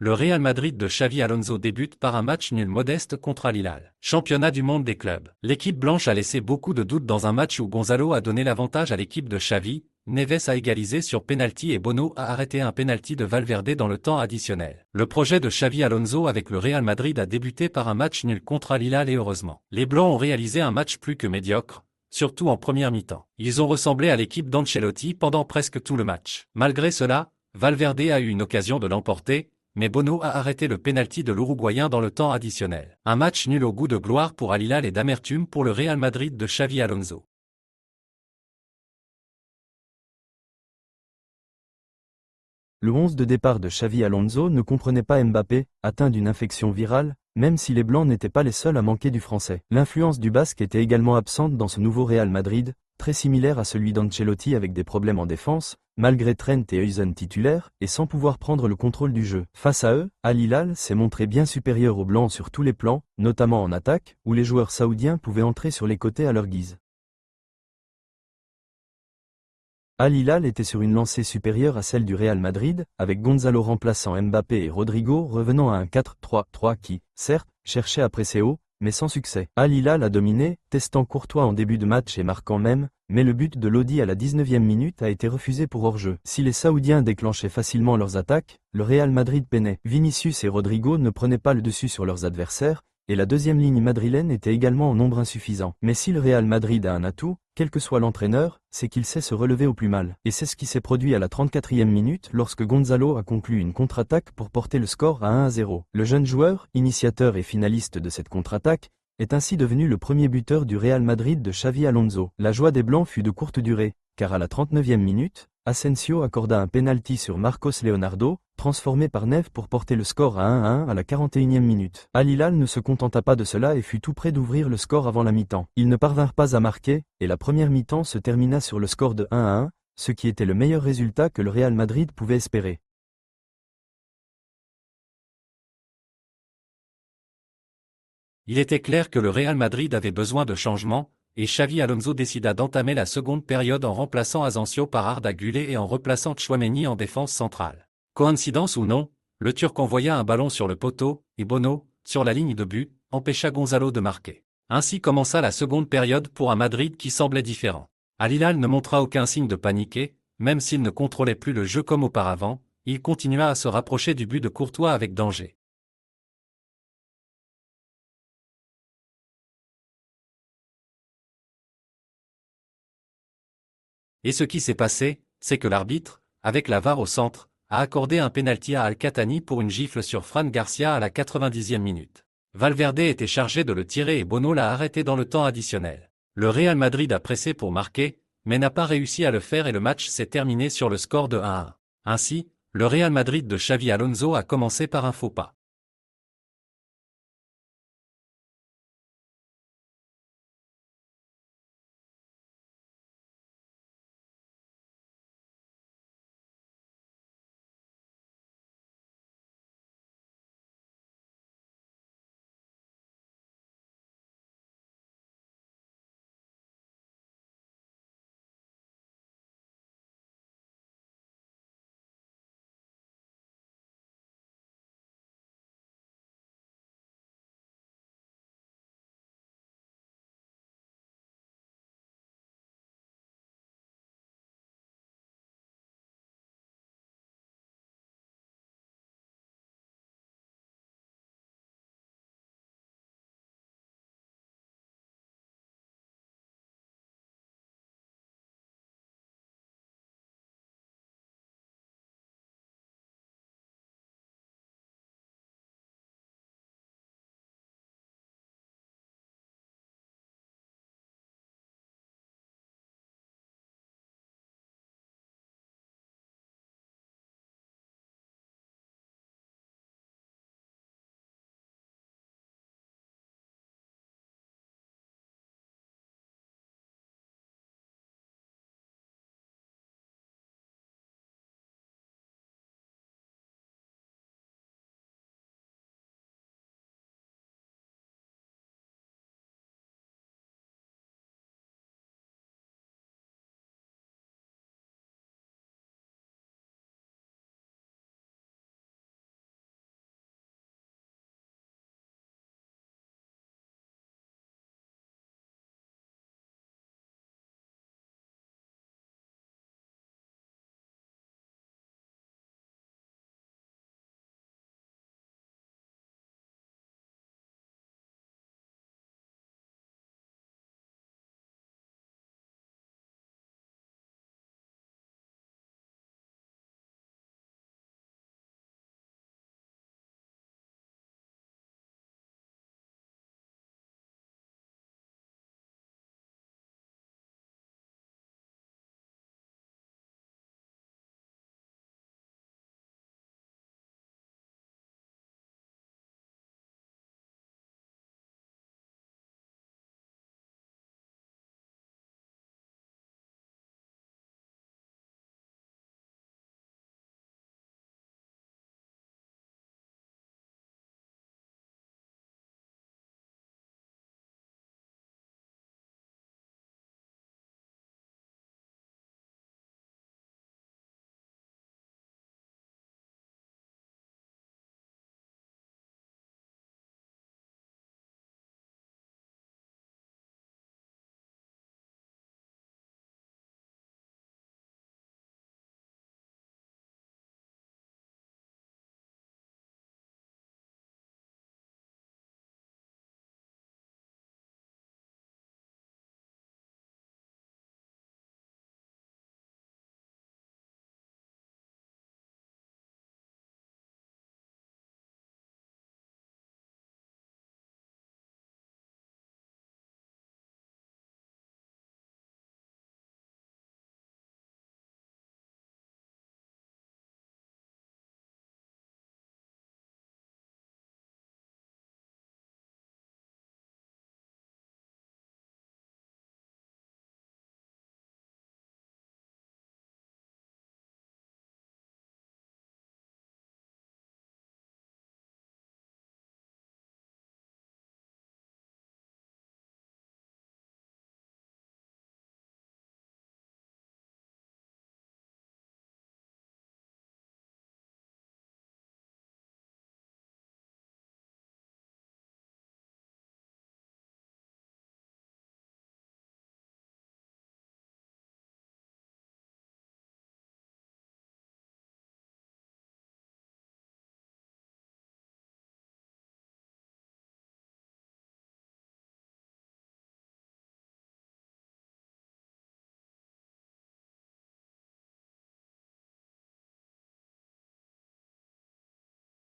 Le Real Madrid de Xavi Alonso débute par un match nul modeste contre Al Hilal. Championnat du monde des clubs. L'équipe blanche a laissé beaucoup de doutes dans un match où Gonzalo a donné l'avantage à l'équipe de Xavi, Neves a égalisé sur penalty et Bono a arrêté un penalty de Valverde dans le temps additionnel. Le projet de Xavi Alonso avec le Real Madrid a débuté par un match nul contre Al Hilal et heureusement. Les Blancs ont réalisé un match plus que médiocre, surtout en première mi-temps. Ils ont ressemblé à l'équipe d'Ancelotti pendant presque tout le match. Malgré cela, Valverde a eu une occasion de l'emporter, mais Bono a arrêté le pénalty de l'Uruguayen dans le temps additionnel. Un match nul au goût de gloire pour Al Hilal et d'amertume pour le Real Madrid de Xavi Alonso. Le 11 de départ de Xavi Alonso ne comprenait pas Mbappé, atteint d'une infection virale, même si les Blancs n'étaient pas les seuls à manquer du Français. L'influence du Basque était également absente dans ce nouveau Real Madrid, très similaire à celui d'Ancelotti avec des problèmes en défense, malgré Trent et Huijsen titulaires, et sans pouvoir prendre le contrôle du jeu. Face à eux, Al Hilal s'est montré bien supérieur aux Blancs sur tous les plans, notamment en attaque, où les joueurs saoudiens pouvaient entrer sur les côtés à leur guise. Al Hilal était sur une lancée supérieure à celle du Real Madrid, avec Gonzalo remplaçant Mbappé et Rodrigo revenant à un 4-3-3 qui, certes, cherchait à presser haut, mais sans succès. Al Hilal a dominé, testant Courtois en début de match et marquant même, mais le but de Lodi à la 19e minute a été refusé pour hors-jeu. Si les Saoudiens déclenchaient facilement leurs attaques, le Real Madrid peinait. Vinicius et Rodrigo ne prenaient pas le dessus sur leurs adversaires, et la deuxième ligne madrilène était également en nombre insuffisant. Mais si le Real Madrid a un atout, quel que soit l'entraîneur, c'est qu'il sait se relever au plus mal. Et c'est ce qui s'est produit à la 34e minute lorsque Gonzalo a conclu une contre-attaque pour porter le score à 1-0. Le jeune joueur, initiateur et finaliste de cette contre-attaque, est ainsi devenu le premier buteur du Real Madrid de Xavi Alonso. La joie des Blancs fut de courte durée, car à la 39e minute, Asensio accorda un penalty sur Marcos Leonardo, transformé par Neves pour porter le score à 1-1 à la 41e minute. Al Hilal ne se contenta pas de cela et fut tout près d'ouvrir le score avant la mi-temps. Ils ne parvinrent pas à marquer, et la première mi-temps se termina sur le score de 1-1, ce qui était le meilleur résultat que le Real Madrid pouvait espérer. Il était clair que le Real Madrid avait besoin de changements, et Xavi Alonso décida d'entamer la seconde période en remplaçant Asensio par Arda Güler et en replaçant Tchouaméni en défense centrale. Coïncidence ou non, le Turc envoya un ballon sur le poteau, et Bono, sur la ligne de but, empêcha Gonzalo de marquer. Ainsi commença la seconde période pour un Madrid qui semblait différent. Al Hilal ne montra aucun signe de paniquer, même s'il ne contrôlait plus le jeu comme auparavant, il continua à se rapprocher du but de Courtois avec danger. Et ce qui s'est passé, c'est que l'arbitre, avec la VAR au centre, a accordé un penalty à Al-Qahtani pour une gifle sur Fran Garcia à la 90e minute. Valverde était chargé de le tirer et Bono l'a arrêté dans le temps additionnel. Le Real Madrid a pressé pour marquer, mais n'a pas réussi à le faire et le match s'est terminé sur le score de 1-1. Ainsi, le Real Madrid de Xavi Alonso a commencé par un faux pas.